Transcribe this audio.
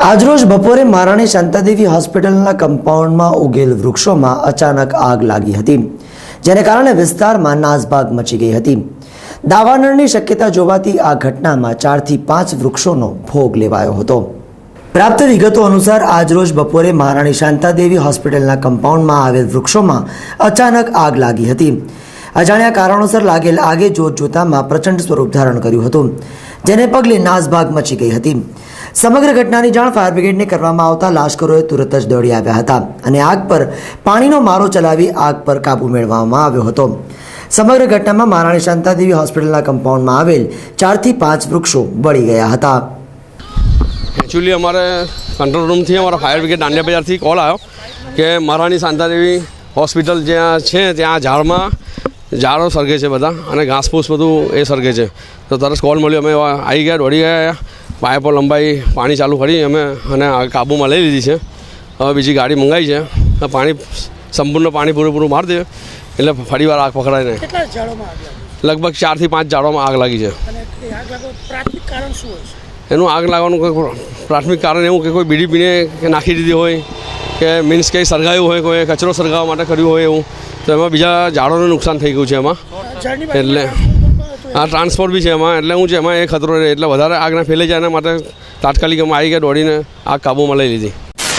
આજરોજ બપોરે મહારાણી શાંતાદેવી હોસ્પિટલના કમ્પાઉન્ડમાં ઉગેલ વૃક્ષોમાં અચાનક આગ લાગી હતી, જેને કારણે વિસ્તારમાં નાસભાગ મચી ગઈ હતી। દાવાનળની શક્યતા જોવાથી આ ઘટનામાં 4 થી 5 વૃક્ષોનો ભોગ લેવાયો હતો। પ્રાપ્ત વિગતો અનુસાર આજરોજ બપોરે મહારાણી શાંતાદેવી હોસ્પિટલના કમ્પાઉન્ડમાં આવેલ વૃક્ષોમાં અચાનક આગ લાગી હતી। અજાણ્યા કારણોસર લાગેલ આગે જોતજોતામાં પ્રચંડ સ્વરૂપ ધારણ કર્યું હતું, જેને પગલે નાસભાગ મચી ગઈ હતી। સમગ્ર ઘટનાની જાણ ફાયર બ્રિગેડને કરવામાં આવતા લાશ્કરોએ તુરત જ દોડી આવ્યા હતા અને આગ પર પાણીનો મારો ચલાવી આગ પર કાબૂ મેળવવામાં આવ્યો હતો। સમગ્ર ઘટનામાં મહારાણી શાંતાદેવી હોસ્પિટલના કમ્પાઉન્ડમાં આવેલ 4 થી 5 વૃક્ષો બળી ગયા હતા। एक्चुअली हमारे कंट्रोल रूम थी, हमारा फायर ब्रिगेड दांडिया बजार थी कॉल आयो कि महाराणी शांतादेवी हॉस्पिटल ज्यां छे त्यां झाड़ो सरगे छे बधा अने घासफूस बधुं ए सरगे छे। तो तरस कॉल मळ्यो, अमे आई गया, दौड़ी गया, पाइपो लंबाई पाणी चालू करी अमे अने काबूमां लई लीधी छे। हवे बीजी गाड़ी मंगाई छे, पाणी संपूर्ण पाणी पूरेपूरुं मारी दे એટલે ફરીવાર આગ પકડાય નહીં। કેટલા ઝાડોમાં આગ લાગી? લગભગ 4 થી 5 ઝાડોમાં આગ લાગી છે। અને એ આગ લાગવાનું પ્રાથમિક કારણ શું હોય છે? એનું આગ લાગવાનું કોઈ પ્રાથમિક કારણ એવું કે કોઈ બીડી પીને કે નાખી દીધી હોય કે મીન્સ કંઈ સળગાયું હોય, કોઈ કચરો સળગાવવા માટે કર્યું હોય એવું, તો એમાં બીજા ઝાડોને નુકસાન થઈ ગયું છે એમાં। એટલે આ ટ્રાન્સપોર્ટ બી છે એમાં, એટલે હું છે એમાં એ ખતરો રહે, એટલે વધારે આગને ફેલાઈ જાય એના માટે તાત્કાલિક અમે આવી ગયા, દોડીને આગ કાબૂમાં લઈ લીધી।